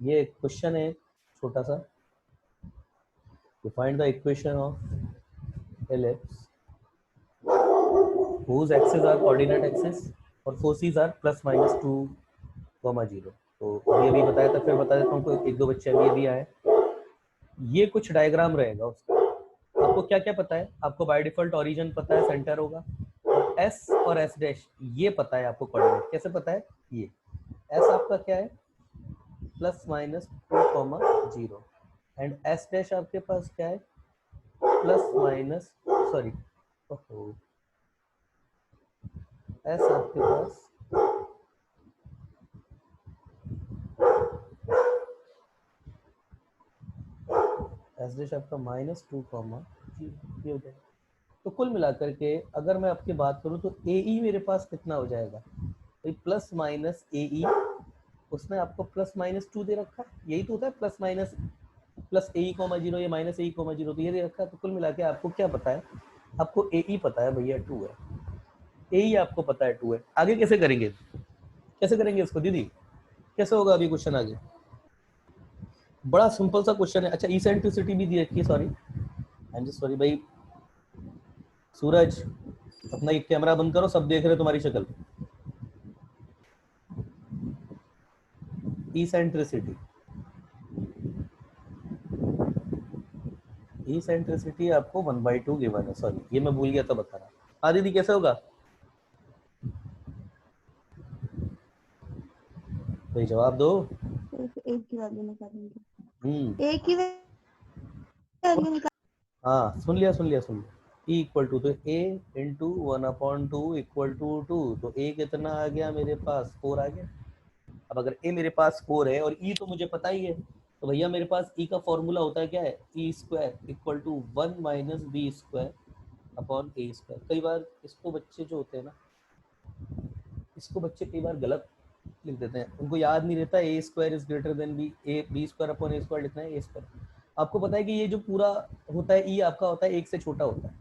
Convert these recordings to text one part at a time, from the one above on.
ये एक क्वेश्चन है छोटा सा, to find the equation of ellipse whose axes are coordinate axis और फोर्सेस आर प्लस माइनस 2,0। तो अभी अभी बताया था, फिर बता देता हूँ, एक दो बच्चे अभी अभी आए। ये कुछ डायग्राम रहेगा उसका। आपको क्या क्या पता है? आपको बाय डिफॉल्ट ओरिजिन पता है, सेंटर होगा, और एस और एस डैश ये पता है आपको कोऑर्डिनेट। कैसे पता है? ये एस आपका क्या है, plus minus 2,0, and S dash आपके पास क्या है, प्लस माइनस, सॉरी, एस आपके पास एस डैश आपका -2,0 ये हो जाएगा। तो कुल मिलाकर के अगर मैं आपकी बात करूं तो ए ई मेरे पास कितना हो जाएगा भाई, प्लस माइनस ए ई, उसने आपको प्लस माइनस 2 दे रखा है, यही तो होता है प्लस माइनस, प्लस ए ई कोमा जीरो या माइनस ए ई कोमा जीरो, तो ये दे रखा है। तो कुल मिला के आपको क्या पता है? आपको ए ई पता है भैया 2 है, ए ई आपको पता है 2 है। आगे कैसे करेंगे, कैसे करेंगे इसको दीदी, कैसे होगा अभी क्वेश्चन आगे? बड़ा सिंपल सा क्वेश्चन है। अच्छा इसेंट्रिसिटी भी दी रखी है, sorry I am just sorry भाई। सूरज अपना एक कैमरा बंद करो, सब देख रहे तुम्हारी शक्ल। इसेंट्रिसिटी, इसेंट्रिसिटी आपको 1/2 गिवन है, सॉरी ये मैं भूल गया था बताना। हाँ दीदी कैसे होगा भाई, जवाब दो। एक की वैल्यू निकालेंगे, हम्म, एक की वैल्यू निकाल। हाँ सुन लिया सुन लिया सुन लिया। ई इक्वल टू, तो ए इंटू 1/2 इक्वल टू 2, तो ए कितना आ गया मेरे पास, 4 आ गया। अब अगर ए मेरे पास 4 है और ई तो मुझे पता ही है, तो भैया मेरे पास ई का फॉर्मूला होता है क्या है, E square equal to 1 minus B square upon A square. कई बार इसको बच्चे जो होते हैं ना, इसको बच्चे कई बार गलत लिख देते हैं, उनको याद नहीं रहता A square is greater than B, A B square upon A square लिखना है, ए स्क्वायर। आपको पता है कि ये जो पूरा होता है ई आपका होता है एक से छोटा होता है,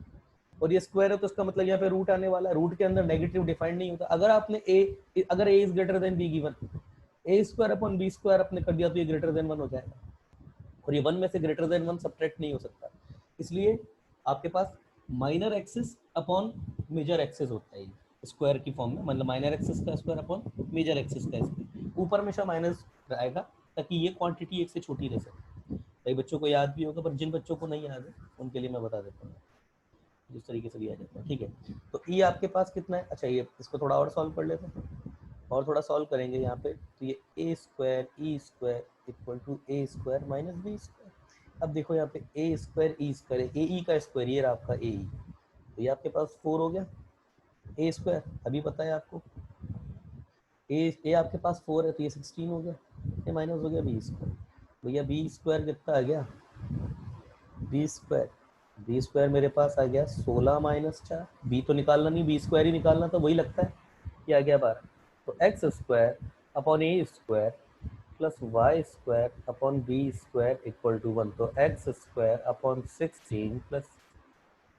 और ये स्क्वायर है तो इसका मतलब यहाँ पे रूट आने वाला है, रूट के अंदर नेगेटिव डिफाइंड नहीं होता। अगर आपने ए, अगर A is greater than B given, A square upon B square आपने कर दिया तो ये ग्रेटर देन 1 हो जाएगा, और ये 1 में से ग्रेटर देन 1 सब्ट्रैक्ट नहीं हो सकता। इसलिए आपके पास minor axis upon major axis होता है स्क्वायर की फॉर्म में, मतलब माइनर एक्सिस का स्क्वायर अपॉन मेजर एक्सिस का स्क्वायर, ऊपर हमेशा माइनस आएगा ताकि ये क्वांटिटी एक से छोटी रह सके। कई बच्चों को याद भी होगा, पर जिन बच्चों को नहीं याद है उनके लिए मैं बता देता हूँ जिस तरीके से भी आ जाता है, ठीक है। तो ई आपके पास कितना है? अच्छा ये इसको थोड़ा और सॉल्व कर लेते हैं, और थोड़ा सॉल्व करेंगे यहाँ पे, तो ये A square E square equal to A square minus B square. अब देखो यहाँ पे ए स्क्वायर ई स्क्वायर, ए ई का स्क्वायर, ये रहा आपका ए ई, तो ये आपके पास 4 हो गया। ए स्क्वायर अभी पता है आपको, ए आपके पास 4 है तो ये 16 हो गया, ये माइनस हो गया बी स्क्वायर। भैया बी स्क्वायर कितना आ गया, बी स्क्वायर, बी स्क्वायर मेरे पास आ गया 16 माइनस 4, बी तो निकालना नहीं, बी स्क्वायर ही निकालना, तो वही लगता है कि आ गया 12। तो x square upon A square plus Y square upon B square equal to 1, तो x square upon 16 plus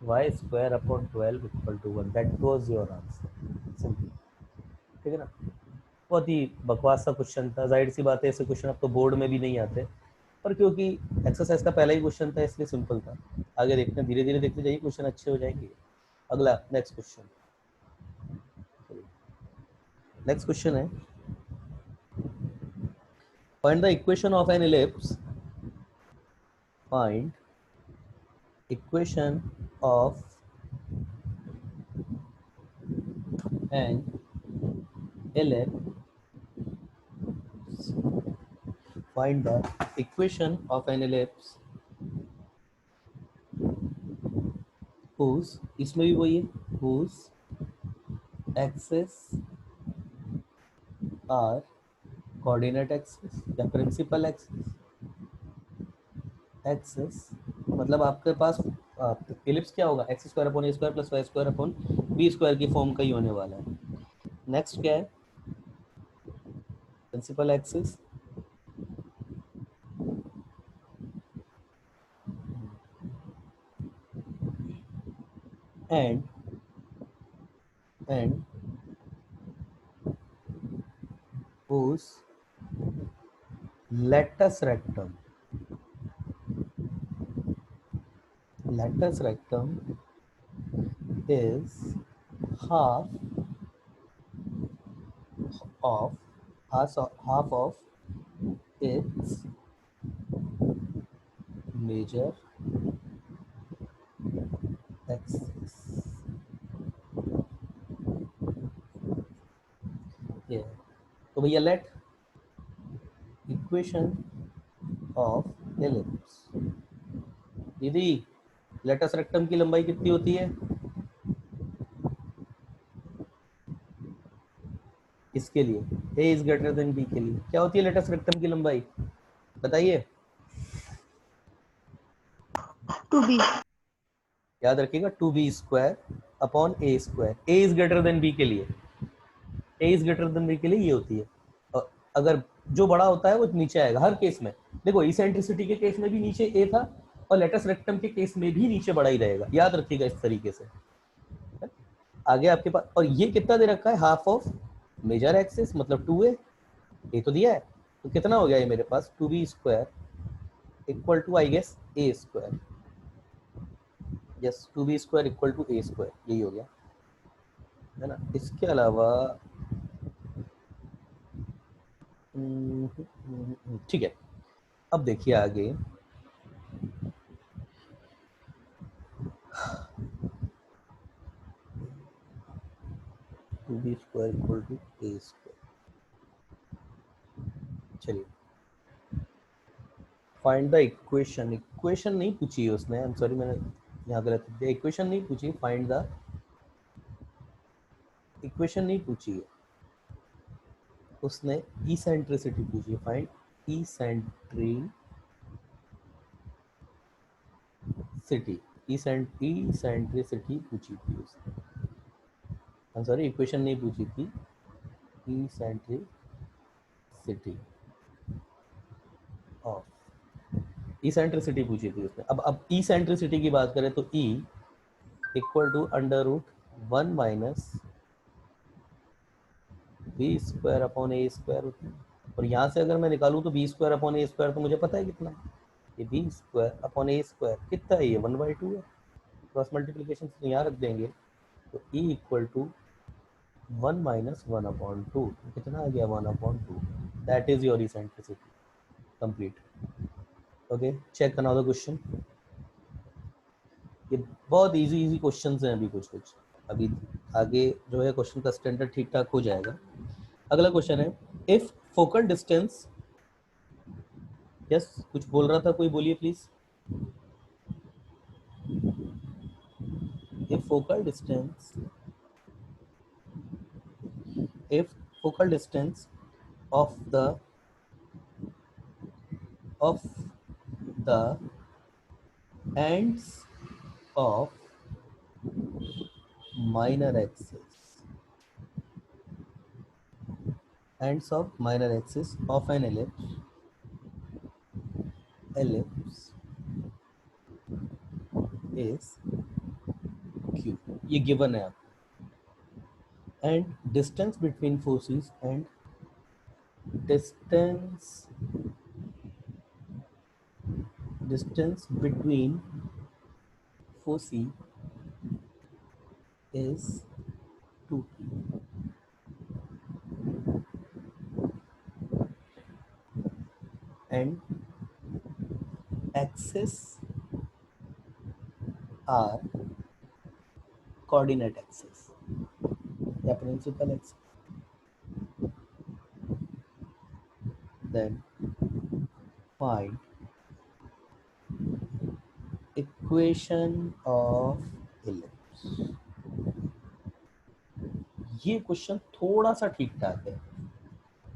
Y square upon 12 equal to 1, that was your answer. Simple, ठीक है ना। बहुत ही बकवास सा क्वेश्चन था, जाहिर सी बात है ऐसे क्वेश्चन अब तो बोर्ड में भी नहीं आते, पर क्योंकि एक्सरसाइज का पहला ही क्वेश्चन था इसलिए सिंपल था। आगे देखते हैं, धीरे धीरे देखते जाइए, क्वेश्चन अच्छे हो जाएंगे। अगला नेक्स्ट क्वेश्चन, नेक्स्ट क्वेश्चन है, find the equation of an ellipse, find equation of an ellipse, find the equation of an ellipse whose, इसमें भी वही है, whose axes are coordinate axis या principal axis, axis मतलब आपके पास इलिप्स क्या होगा, एक्स स्क्वायर अपॉन ए square plus Y square upon B square की फॉर्म का ही होने वाला है। नेक्स्ट क्या है, principal axis, and whose latus rectum is half of half of its major axis. Yeah. तो भैया लेट इक्वेशन ऑफ एलिप्स। दीदी लेटस रेक्टम की लंबाई कितनी होती है? इसके लिए a is greater then b के लिए क्या होती है लेटस रेक्टम की लंबाई? बताइए। 2b। याद रखिएगा 2b square upon a square. a is greater then b के लिए a is greater then b के लिए ये होती है। और अगर जो बड़ा होता है वो नीचे आएगा हर केस में। देखो इसेंट्रिसिटी के केस में भी नीचे a था और लेटस रेक्टम के केस में भी नीचे बड़ा ही रहेगा। याद रखिएगा इस तरीके से। आगे आपके पास और ये कितना दे रखा है? हाफ ऑफ मेजर एक्सिस मतलब 2a। ये तो दिया है तो कितना हो गया ये मेरे पास? 2b square equal to I guess a square. Yes 2b square equal to a square यही हो गया है ना। इसके अलावा ठीक है। अब देखिए आगे 2b square equal to a square. चलिए फाइंड द इक्वेशन। इक्वेशन नहीं पूछी है उसने, आई एम सॉरी मैंने यहाँ गलत दिया। इक्वेशन नहीं पूछी, फाइंड द इक्वेशन नहीं पूछी है उसने, इसेंट्रिसिटी पूछी है। फाइंड इसेंट्रिसिटी पूछी थी उसने। आई एम सॉरी इक्वेशन नहीं पूछी थी, इसेंट्रिसिटी ऑफ इसेंट्रिसिटी पूछी थी उसने। अब इसेंट्रिसिटी की बात करें तो e equal to under root 1 minus B square upon A square होती है। और यहाँ से अगर मैं निकालूँ तो बी स्क्वायर अपॉन ए स्क्वायर तो मुझे पता है कितना है। ये बी स्क्वायर अपॉन ए स्क्वायर कितना है? ये 1/2 है। क्रॉस मल्टीप्लीकेशन से यहाँ रख देंगे तो ई इक्वल टू 1 माइनस 1/2 कितना आ गया? 1/2। That is your eccentricity complete. Okay check another question. ये बहुत इजी क्वेश्चंस हैं अभी कुछ कुछ। अभी आगे जो है क्वेश्चन का स्टैंडर्ड ठीक ठाक हो जाएगा। अगला क्वेश्चन है इफ फोकल डिस्टेंस। यस कुछ बोल रहा था कोई, बोलिए please. if focal distance if focal distance of the ends of minor axis of an ellipse is q। ये गिवन है आपको। And distance between forces and distance between foci is 2p and axes are coordinate axis या principal axis। Then find equation of ellipse। ये question थोड़ा सा ठीक ठाक है।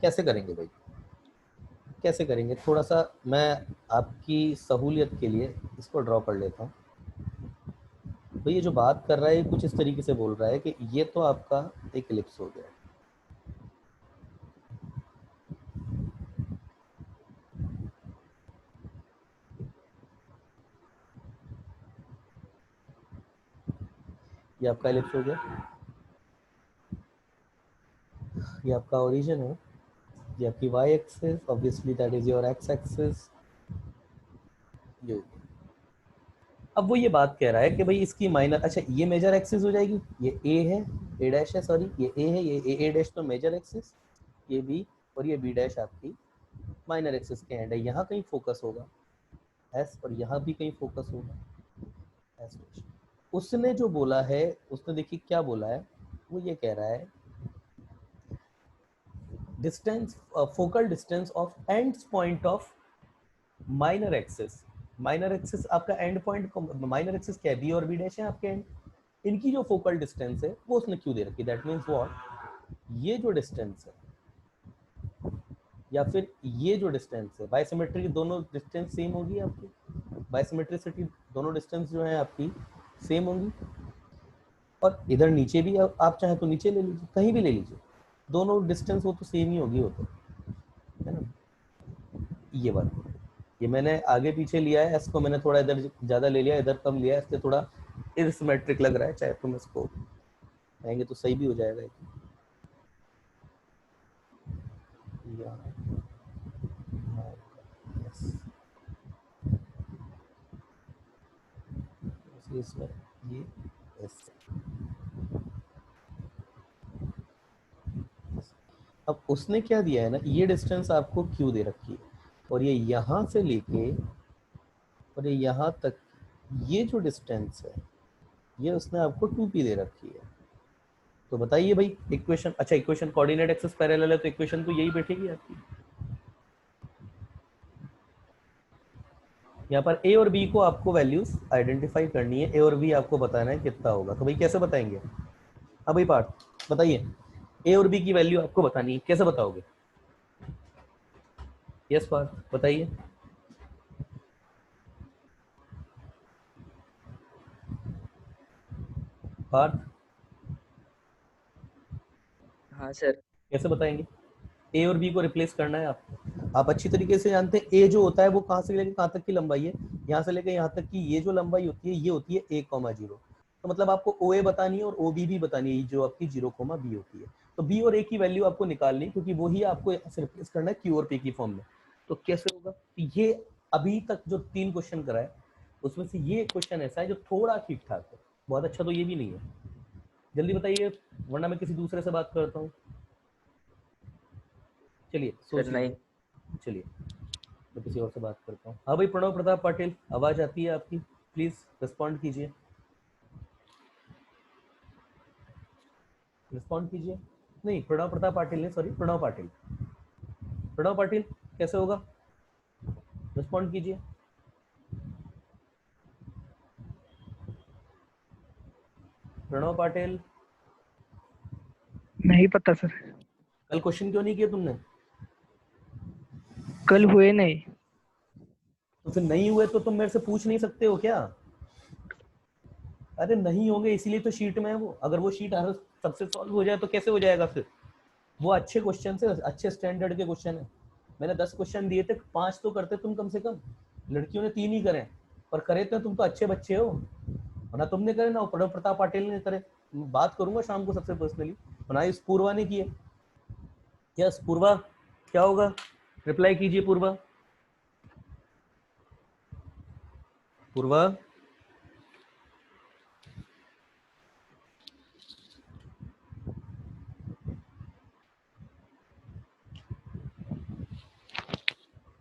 कैसे करेंगे भाई? कैसे करेंगे? थोड़ा सा मैं आपकी सहूलियत के लिए इसको ड्रॉ कर लेता हूँ। तो ये जो बात कर रहा है कुछ इस तरीके से बोल रहा है कि ये तो आपका एक एलिप्स हो गया। ये आपका एलिप्स हो गया, ये आपका ओरिजिन है ये आपकी y axis, obviously that is your x axis. ये अब वो ये बात कह रहा है कि भाई इसकी माइनर, अच्छा ये मेजर एक्सिस हो जाएगी, ये a है, a डैश है, सॉरी ये a है, ये a डैश तो मेजर एक्सिस, ये b और ये b डैश आपकी माइनर एक्सिस के एंड है। यहाँ कहीं फोकस होगा s और यहाँ भी कहीं फोकस होगा s डैश। उसने जो बोला है, उसने देखिए क्या बोला है, वो ये कह रहा है distance, focal distance of ends point of minor axis. Minor axis आपका एंड पॉइंट, माइनर एक्सिस क्या है, बी और बी डैश है आपके एंड, इनकी जो फोकल डिस्टेंस है वो उसने क्यों दे रखी, दैट मीन्स व्हाट, ये जो डिस्टेंस है या फिर ये जो डिस्टेंस है, बायसिमेट्री की दोनों डिस्टेंस सेम होगी आपकी, बायसिमेट्रिसिटी दोनों डिस्टेंस जो है आपकी सेम होंगी, और इधर नीचे भी आप चाहे तो नीचे ले लीजिए, कहीं भी ले लीजिए, दोनों डिस्टेंस वो तो सेम ही होगी, वो तो है ना। ये बात, ये मैंने आगे पीछे लिया है, इसको मैंने थोड़ा इधर ज़्यादा ले लिया, इधर कम लिया है, इसलिए थोड़ा इरसिमेट्रिक लग रहा है, चाहे तुम इसको कहेंगे तो सही भी हो जाएगा। इसमें ये ऐसे, अब उसने क्या दिया है ना, ये डिस्टेंस आपको क्यों दे रखी है, और ये यहाँ से लेके और ये यहाँ तक, ये जो डिस्टेंस है ये उसने आपको 2p दे रखी है। तो बताइए भाई इक्वेशन, अच्छा इक्वेशन कोऑर्डिनेट एक्सिस पैरेलल है तो इक्वेशन तो यही बैठेगी आपकी। यहाँ पर a और b को आपको वैल्यूज आइडेंटिफाई करनी है, a और b आपको बताना है कितना होगा, तो भाई कैसे बताएंगे। हाँ भाई पार्थ बताइए, a और b की वैल्यू आपको बतानी है, कैसे बताओगे। यस पार्थ बताइए। पार्थ हाँ सर। कैसे बताएंगे, ए और बी को रिप्लेस करना है आपको। आप अच्छी तरीके से जानते हैं ए जो होता है वो कहाँ से लेकर कहाँ तक की लंबाई है, यहाँ से लेकर यहाँ तक की ये जो लंबाई होती है ये होती है 1,0, तो मतलब आपको ओ ए बतानी है और ओ बी भी बतानी है, जो आपकी 0,b होती है। तो बी और ए की वैल्यू आपको निकालनी है, क्योंकि वही आपको यहाँ से रिप्लेस करना है क्यू और पी की फॉर्म में। तो कैसे होगा, ये अभी तक जो 3 क्वेश्चन कराए उसमें से ये क्वेश्चन ऐसा है जो थोड़ा ठीक ठाक है, बहुत अच्छा तो ये भी नहीं है। जल्दी बताइए वरना मैं किसी दूसरे से बात करता हूँ। चलिए सोच सर नहीं। लीजिए, चलिए मैं किसी और से बात करता हूँ। हाँ भाई प्रणव प्रताप पाटिल, आवाज आती है आपकी, प्लीज रिस्पॉन्ड कीजिए, रिस्पॉन्ड कीजिए। नहीं प्रणव प्रताप पाटिल नहीं, सॉरी प्रणव पाटिल, प्रणव पाटिल कैसे होगा, रिस्पॉन्ड कीजिए। प्रणव पाटिल नहीं पता सर। कल क्वेश्चन क्यों नहीं किए तुमने, कल हुए नहीं। तो फिर नहीं हुए तो तुम मेरे से पूछ नहीं सकते हो क्या। अरे नहीं होंगे इसीलिए तो शीट में है वो, अगर वो शीट हर सबसे सॉल्व हो जाए तो कैसे हो जाएगा फिर। वो अच्छे क्वेश्चन से, अच्छे स्टैंडर्ड के क्वेश्चन है। मैंने 10 क्वेश्चन दिए थे, 5 तो करते तुम कम से कम, लड़कियों ने 3 ही करे, और करे थे तुम तो अच्छे बच्चे हो, ना तुमने करे ना प्रणव प्रताप पाटिल ने करे। बात करूंगा शाम को सबसे पर्सनली, ना इस पूर्वा ने किए। यस पूर्वा क्या होगा, रिप्लाई कीजिए पूर्वा। पूर्वा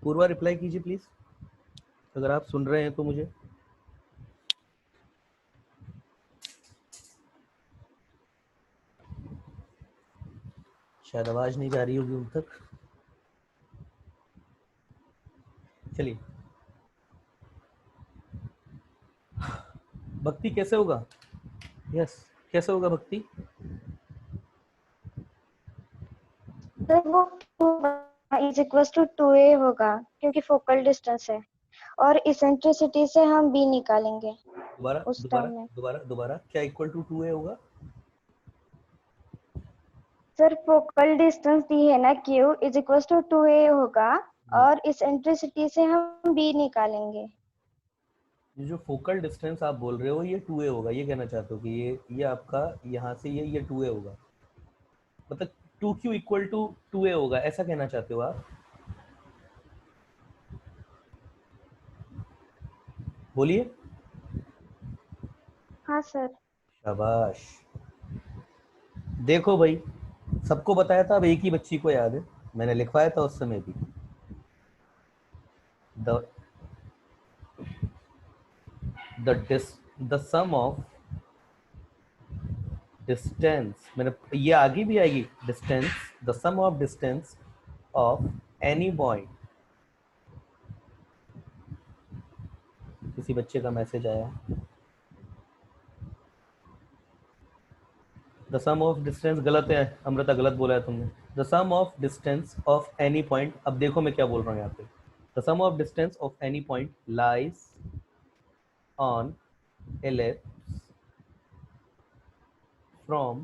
पूर्वा रिप्लाई कीजिए प्लीज, अगर आप सुन रहे हैं तो मुझे। शायद आवाज नहीं जा रही होगी उन तक। चलिए भक्ति कैसे होगा, यस कैसे होगा भक्ति। सर वो इज इक्वल टू 2a होगा क्योंकि फोकल डिस्टेंस है, और इसेंट्रिसिटी से हम b निकालेंगे दोबारा उस दोबारा टर्म में। दोबारा दोबारा क्या इक्वल टू 2a होगा। सर फोकल डिस्टेंस दी है ना q is equal to 2a होगा, और इसेंट्रिसिटी से हम b निकालेंगे। ये जो फोकल डिस्टेंस आप बोल रहे हो ये 2a होगा, ये कहना चाहते हो कि ये आपका यहाँ से ये 2a होगा, मतलब 2q इक्वल टू 2a होगा, ऐसा कहना चाहते हो आप? बोलिए। हाँ सर। शाबाश। देखो भाई, सबको बताया था, अब एक ही बच्ची को याद है, मैंने लिखवाया था उस समय भी। The the sum of distance, मैंने ये आगे भी आएगी, distance, the sum of distance of any point. किसी बच्चे का मैसेज आया, द सम ऑफ डिस्टेंस, गलत है अमृता, गलत बोला है तुमने। The sum of distance of any point, अब देखो मैं क्या बोल रहा हूँ यहाँ पे, the sum of distance of any point lies on ellipse from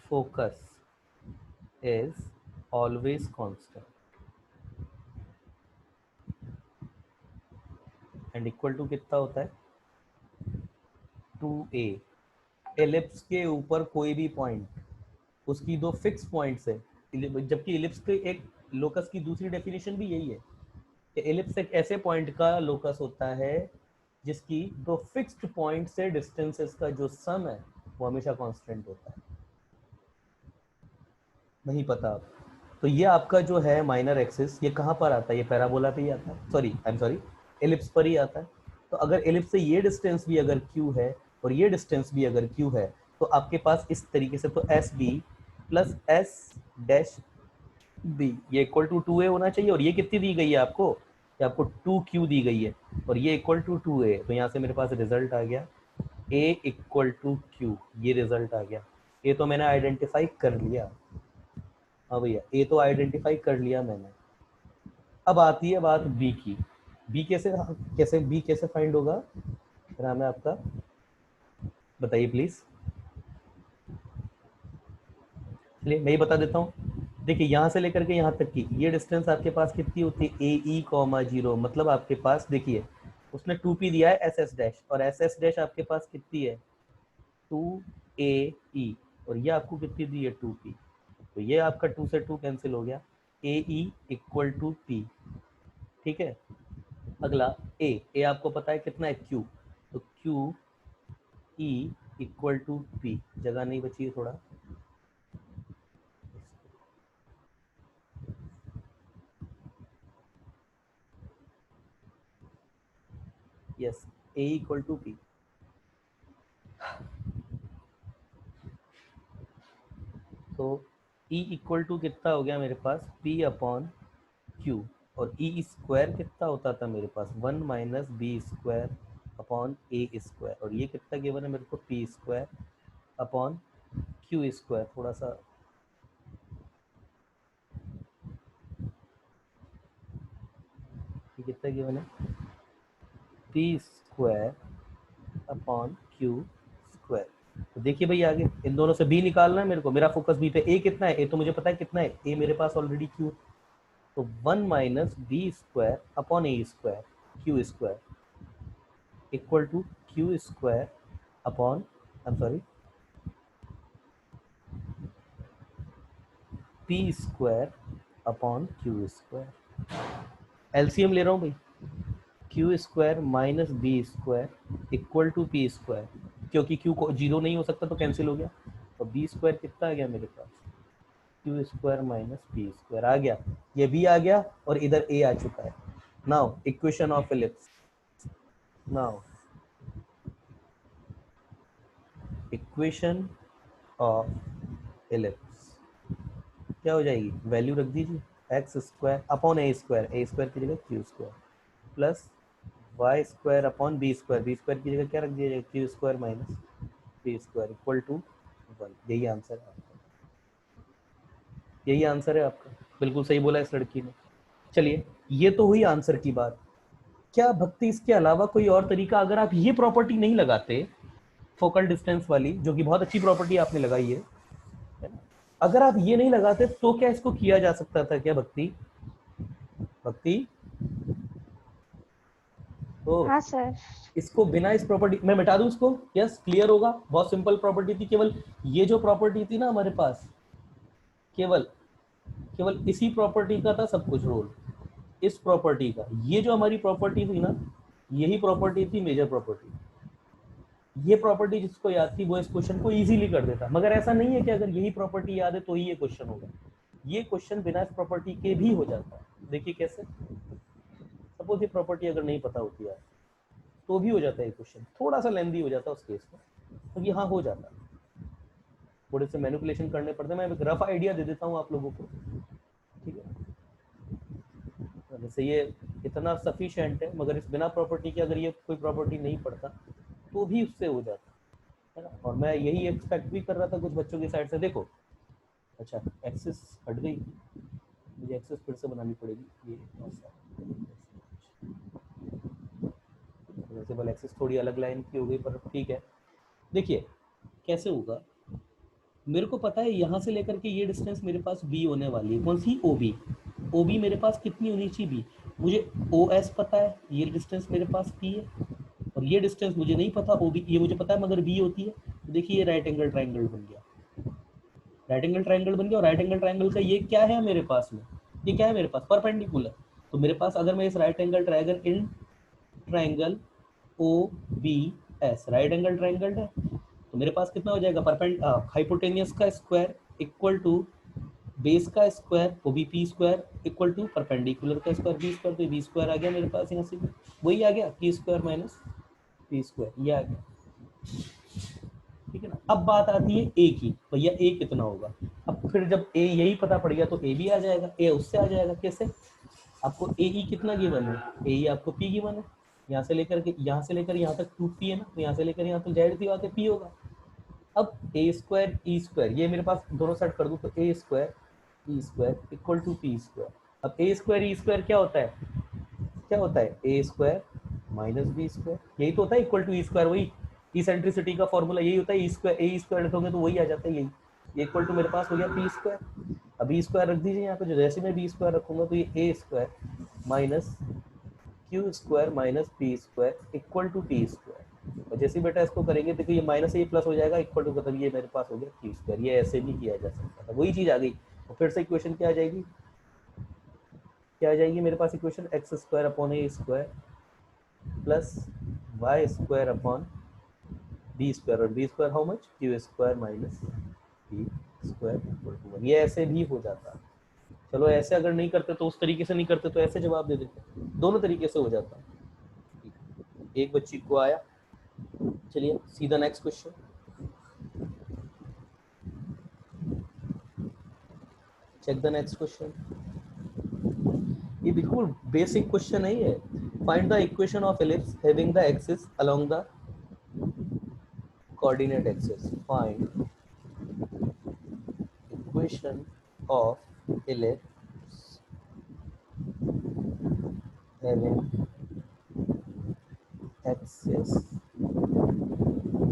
focus is always constant and equal to कितना होता है 2a। एलिप्स के ऊपर कोई भी पॉइंट, उसकी दो फिक्स पॉइंट्स है, जबकि एलिप्स के एक लोकस की दूसरी डेफिनेशन भी यही है कि एलिप्स एक ऐसे पॉइंट का लोकस होता है जिसकी दो फिक्स्ड पॉइंट से डिस्टेंसेस का जो सम है वो हमेशा कांस्टेंट होता है। नहीं पता आप? तो ये आपका जो है माइनर एक्सिस, ये कहाँ पर आता है? ये पैराबोला पे ही आता है, sorry I am sorry, ellipse पर ही आता है। तो अगर एलिप्स से ये डिस्टेंस भी अगर q है और ये डिस्टेंस भी अगर q है, तो आपके पास इस तरीके से, तो s b plus s dash b, ये इक्वल टू 2a होना चाहिए। और ये कितनी दी गई है आपको? ये आपको 2q दी गई है और ये इक्वल टू 2a। तो यहाँ से मेरे पास रिजल्ट आ गया a इक्वल टू q, ये रिजल्ट आ गया। ये तो मैंने आइडेंटिफाई कर लिया। हाँ भैया, ए तो आइडेंटिफाई कर लिया मैंने। अब आती है बात बी की। बी कैसे कैसे बी कैसे फाइंड होगा? नाम है आपका, बताइए प्लीज। चलिए मैं ही बता देता हूँ। देखिए यहाँ से लेकर के यहाँ तक की ये डिस्टेंस आपके पास कितनी होती है? ए ई कॉमा जीरो, मतलब आपके पास देखिए उसने 2p दिया है एस एस डैश, और एस एस डैश आपके पास कितनी है? 2AE, और ये आपको कितनी दी है? 2p। तो ये आपका 2 से 2 कैंसिल हो गया, AE इक्वल टू p। ठीक है, अगला ए आपको पता है कितना है? क्यू। तो q e equal to p, जगह नहीं बची है थोड़ा, yes, a equal to p. तो ई इक्वल टू कितना हो गया मेरे पास? P upon Q. और ई स्क्वायर कितना होता था मेरे पास? 1 माइनस बी स्क्वायर अपॉन ए स्क्वायर। और ये कितना गिवन है मेरे को? P square upon q square. थोड़ा सा ये कितना गिवन है? P square upon q square. तो देखिए भाई आगे इन दोनों से बी निकालना है मेरे को, मेरा फोकस बी पे। ए कितना है? ए तो मुझे पता है कितना है, ए मेरे पास ऑलरेडी क्यू। तो 1 minus B square upon A square q square equal to q square upon, I am sorry, p square upon q square. LCM ले रहा हूँ भाई, q square minus B square equal to P square, क्योंकि q को zero नहीं हो सकता तो कैंसिल हो गया। तो बी स्क्वायर कितना आ गया मेरे पास? Q square minus P square आ गया, ये बी आ गया और इधर ए आ चुका है। Now equation of ellipse, now equation of ellipse क्या हो जाएगी? वैल्यू रख दीजिए, एक्स स्क्वायर अपॉन ए स्क्वायर की जगह q square plus Y square upon B square की जगह क्या रख दिया जाएगा? Q square minus P square equal to 1। यही आंसर है आपका, यही आंसर है आपका, बिल्कुल सही बोला इस लड़की ने। चलिए ये तो हुई आंसर की बात। क्या भक्ति इसके अलावा कोई और तरीका, अगर आप ये प्रॉपर्टी नहीं लगाते फोकल डिस्टेंस वाली, जो कि बहुत अच्छी प्रॉपर्टी आपने लगाई है ना? अगर आप ये नहीं लगाते तो क्या इसको किया जा सकता था क्या भक्ति? भक्ति तो हाँ सर। इसको बिना इस प्रॉपर्टी मैं मिटा दूं इसको? यस, क्लियर होगा, बहुत सिंपल प्रॉपर्टी थी। केवल ये जो प्रॉपर्टी थी ना हमारे पास, केवल केवल इसी प्रॉपर्टी का था सब कुछ रोल, इस प्रॉपर्टी का। ये जो हमारी प्रॉपर्टी थी ना, यही प्रॉपर्टी थी मेजर प्रॉपर्टी। ये प्रॉपर्टी जिसको याद थी वो इस क्वेश्चन को इजीली कर देता, मगर ऐसा नहीं है कि अगर यही प्रॉपर्टी याद है तो ही ये क्वेश्चन होगा। ये क्वेश्चन बिना इस प्रॉपर्टी के भी हो जाता है। देखिए कैसे, सपोज ये प्रॉपर्टी अगर नहीं पता होती है तो भी हो जाता है ये क्वेश्चन, थोड़ा सा लेंदी हो जाता है उस केस में, तो ये हाँ हो जाता है। थोड़े से मैनिपुलेशन करने पड़ते हैं, मैं एक रफ आइडिया दे देता हूँ आप लोगों को, ठीक है। जैसे ये इतना सफिशिएंट है, मगर इस बिना प्रॉपर्टी के अगर ये कोई प्रॉपर्टी नहीं पड़ता तो भी उससे हो जाता है ना। और मैं यही एक्सपेक्ट भी कर रहा था कुछ बच्चों की साइड से। देखो अच्छा, एक्सिस हट गई, मुझे एक्सिस फिर से बनानी पड़ेगी। ये प्रिंसिपल एक्सिस थोड़ी अलग लाइन की हो गई, पर ठीक है। देखिए कैसे होगा, मेरे को पता है यहाँ से लेकर के ये डिस्टेंस मेरे पास बी होने वाली है। कौन सी? O B. ओ बी मेरे पास कितनी होनी चाहिए? बी। मुझे ओ एस पता है, ये डिस्टेंस मेरे पास पी है, और ये डिस्टेंस मुझे नहीं पता ओ बी, ये मुझे पता है मगर बी होती है। तो देखिए ये राइट एंगल ट्राइंगल बन गया, राइट एंगल ट्राइंगल बन गया। और राइट एंगल ट्राइंगल का ये क्या है मेरे पास में, ये क्या है मेरे पास? परपेंडिकुलर। तो मेरे पास अगर मैं इस right angle triangle in triangle O B S right angle triangle है, तो मेरे पास कितना हो जाएगा? हाइपोटेनियस का स्क्वायर इक्वल टू बेस का स्क्वायर, वो भी p square equal to perpendicular का स्क्वायर बी स्क्वायर। तो बी स्क्वायर आ गया मेरे पास यहाँ से, वही आ गया p square minus P square, ये आ गया, ठीक है ना। अब बात आती है ए की, भैया ए कितना होगा? अब फिर जब ए यही पता पड़ गया तो ए भी आ जाएगा, ए उससे आ जाएगा। कैसे? आपको ए ई कितना गिवन है? ए ई आपको पी गिवन है, यहाँ से लेकर यहाँ तक 2p है ना, तो यहाँ से लेकर यहाँ तक जाहिर सी बात है पी होगा। अब ए स्क्वायर ई स्क्वायर, ये मेरे पास दोनों सेट कर दूँ तो A square E square equal to P square. अब ए स्क्वायर ई स्क्वायर क्या होता है? क्या होता है? ए स्क्वायर माइनस बी स्क्वायर, यही तो होता है इक्वल टू ई स्क्वायर। वही इसेंट्रिसिटी का फॉर्मूला यही होता है, ई स्क्वायर ए स्क्वायर लिखोगे तो वही आ जाता है, यही। ये इक्वल टू मेरे पास हो गया पी स्क्वायर। अब बी स्क्वायर रख दीजिए यहाँ पे, जो जैसे मैं बी स्क्वायर रखूंगा तो ये A square minus Q square minus P square equal to T square. और जैसे बेटा इसको करेंगे तो ये माइनस ये प्लस हो जाएगा इक्वल टू, मतलब ये मेरे पास हो गया टी स्क्वायर। ये ऐसे भी किया जा सकता था, वही चीज आ गई। और फिर से इक्वेशन क्या आ जाएगी? क्या आ जाएगी मेरे पास इक्वेशन? एक्स स्क्वायर अपॉन ए square plus Y square upon B square, और B square how much? Q square minus P square equal to 1। ये ऐसे भी हो जाता है। चलो ऐसे अगर नहीं करते तो उस तरीके से नहीं करते तो ऐसे जवाब दे देते, दोनों तरीके से हो जाता। एक बच्ची को आया, चलिए सीधा next question. Check the next question. ये बिल्कुल बेसिक क्वेश्चन है ये। Find the equation of ellipse having the axis along the coordinate axis. Find equation of ellipse having axis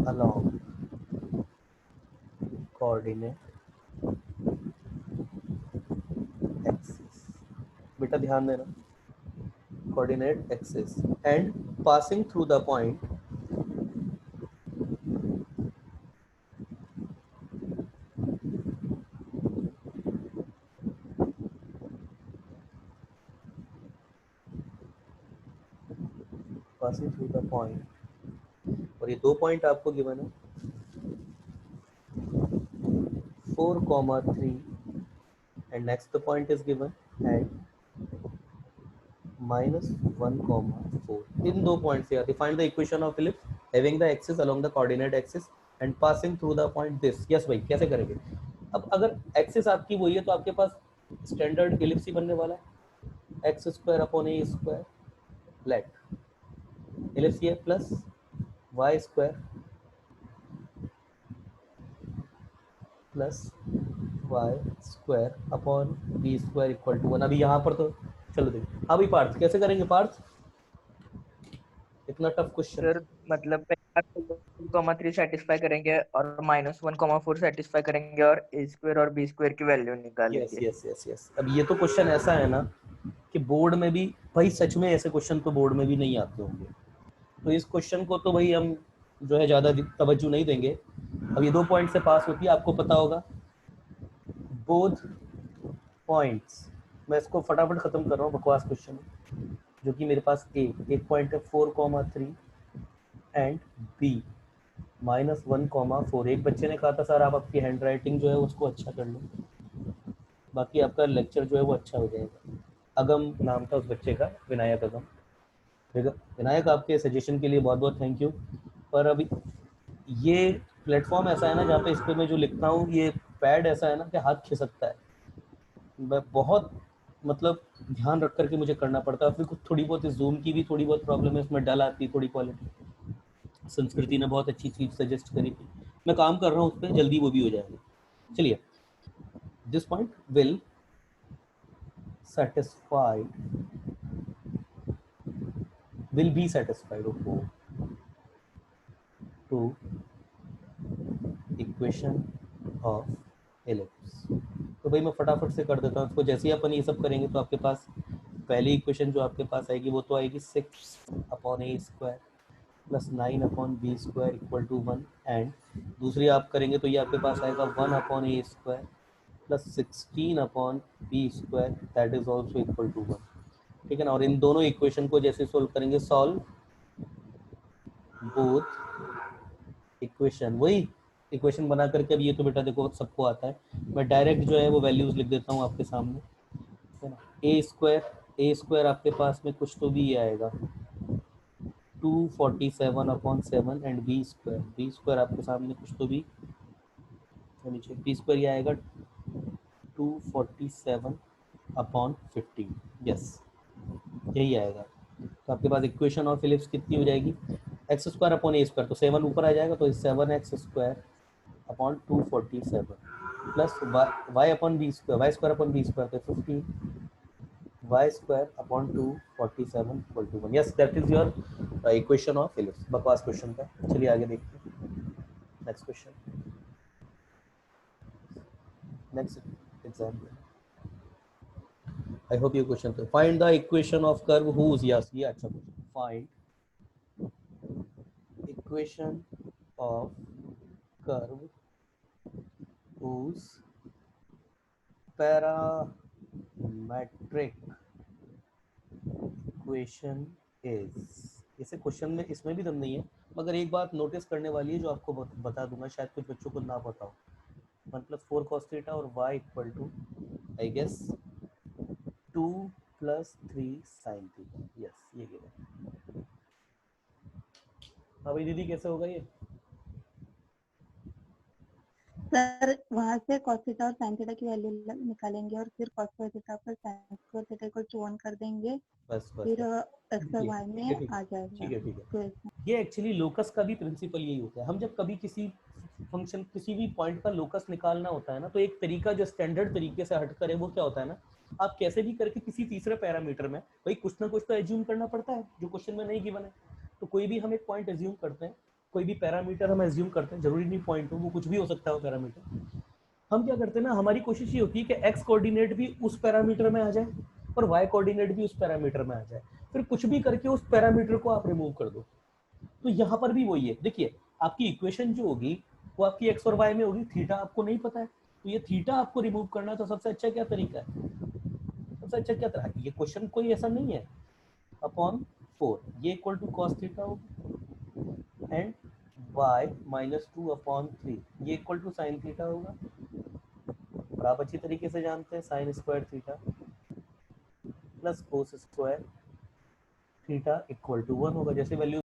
along coordinate axis। बेटा ध्यान देना, coordinate axis and passing through the point और ये दो पॉइंट आपको given है 4,3 and next the point is given at -1,4। इन दो point से आती find the equation of ellipse having the axis along the coordinate axis and passing through the point this। Yes भाई कैसे करेंगे? अब अगर एक्सिस आपकी वही है तो आपके पास स्टैंडर्ड एलिप्स ही बनने वाला है, एक्स स्क्वायर अपॉन ए स्क्वायर लेट एलिप्स ये plus Y square plus Y square upon B square equal to 1। अभी यहाँ पर तो चलो देखिए, अभी पार्थ कैसे करेंगे? पार्थ इतना टफ क्वेश्चन सर मतलब 2,3 सेटिस्फाई करेंगे और -1,4 सेटिस्फाई करेंगे और ए स्क्वायर और बी स्क्वायर की वैल्यू निकालेंगे। Yes yes yes yes. अब ये तो क्वेश्चन ऐसा है ना कि बोर्ड में भी भाई सच में ऐसे क्वेश्चन तो बोर्ड में भी नहीं आते होंगे, तो इस क्वेश्चन को तो भाई हम जो है ज़्यादा तवज्जो नहीं देंगे। अब ये दो पॉइंट से पास होती है, आपको पता होगा बोथ पॉइंट्स, मैं इसको फटाफट खत्म कर रहा हूँ, बकवास क्वेश्चन जो कि मेरे पास एक पॉइंट है 4,3 एंड बी -1,4। एक बच्चे ने कहा था सर आप आपकी हैंड राइटिंग जो है उसको अच्छा कर लो, बाकी आपका लेक्चर जो है वो अच्छा हो जाएगा। अगम नाम था उस बच्चे का, विनायक अगम। विनायक आपके सजेशन के लिए बहुत बहुत थैंक यू। पर अभी ये प्लेटफॉर्म ऐसा है ना जहाँ पे इस पर मैं जो लिखता हूँ, ये पैड ऐसा है ना कि हाथ खिसकता है, मैं बहुत मतलब ध्यान रख करके मुझे करना पड़ता है। फिर कुछ थोड़ी बहुत जूम की भी थोड़ी बहुत प्रॉब्लम है, इसमें डल आती थोड़ी क्वालिटी। संस्कृति ने बहुत अच्छी चीज़ सजेस्ट करी थी, मैं काम कर रहा हूँ उस पर, जल्दी वो भी हो जाएगी। चलिए, this point will satisfied will be satisfied to equation of ellipse। तो भाई मैं फटाफट से कर देता हूँ इसको। जैसे ही अपन ये सब करेंगे तो आपके पास पहली इक्वेशन जो आपके पास आएगी वो तो आएगी 6/a² plus 9/b² equal to 1, and दूसरी आप करेंगे तो ये आपके पास आएगा 1/a² plus 16/b² that is also equal to 1। ठीक है ना। और इन दोनों इक्वेशन को जैसे सोल्व करेंगे, सॉल्व बोथ इक्वेशन, वही इक्वेशन बना करके। अब ये तो बेटा देखो सबको आता है, मैं डायरेक्ट जो है वो वैल्यूज लिख देता हूँ आपके सामने, है ना। a² आपके पास में कुछ तो भी आएगा 247/7 एंड b² आपके सामने कुछ तो भी नीचे b² ये आएगा 247/15। यस, यही आएगा। तो आपके पास इक्वेशन ऑफ फिलिप्स कितनी हो जाएगी, x² तो 7 ऊपर आ जाएगा, तो 7x² 247 प्लस y/b² तो 15 y² 247 yes, that is your equation of ellipse. बकवास क्वेश्चन था। चलिए आगे देखते हैं next question, next example. I hope ये क्वेश्चन तो find the equation of curve whose, yes ये अच्छा question. Find equation of curve whose parametric equation is, इसे क्वेश्चन में इसमें भी दम नहीं है, मगर एक बात नोटिस करने वाली है जो आपको बता दूंगा, शायद कुछ बच्चों को ना पता हो। 1+4 cos थीटा और y equal to I guess 2+3 sin theta. Yes ये गिवन। हाँ भाई दीदी कैसे होगा ये? सर वहाँ से cos थीटा और sin थीटा की वैल्यू निकालेंगे और फिर cos स्क्वायर थीटा पर sin square theta equal to 1 कर देंगे, बस फिर x और y ठीक में है, आ जाएगा। ठीक है। ये एक्चुअली लोकस का भी प्रिंसिपल यही होता है। हम जब कभी किसी फंक्शन किसी भी पॉइंट का लोकस निकालना होता है ना, तो एक तरीका जो स्टैंडर्ड तरीके से हटकर है वो क्या होता है ना, आप कैसे भी करके किसी तीसरे पैरामीटर में भाई कुछ ना कुछ तो एज्यूम करना पड़ता है जो क्वेश्चन में नहीं गिवन है। तो कोई भी हम एक पॉइंट एज्यूम करते हैं, कोई भी पैरामीटर हम एज्यूम करते हैं, जरूरी नहीं पॉइंट हो, वो कुछ भी हो सकता है वो पैरामीटर। हम क्या करते हैं ना, हमारी कोशिश ये होती है कि एक्स कोऑर्डिनेट भी उस पैरामीटर में आ जाए और वाई कोऑर्डिनेट भी उस पैरामीटर में आ जाए, फिर कुछ भी करके उस पैरामीटर को आप रिमूव कर दो। तो यहाँ पर भी वही है। देखिए आपकी इक्वेशन जो होगी वो आपकी एक्स और वाई में होगी, थीटा आपको नहीं पता है, तो ये थीटा आपको रिमूव करना है। तो सबसे अच्छा क्या तरीका है, सबसे अच्छा क्या तरीका, ये क्वेश्चन कोई ऐसा नहीं है अपॉन 4 ये इक्वल टू कॉस थीटा होगा एंड y -2/3 ये इक्वल टू साइन थीटा होगा। और आप अच्छी तरीके से जानते हैं sine square theta plus cos square theta equal to 1 होगा। जैसे वैल्यू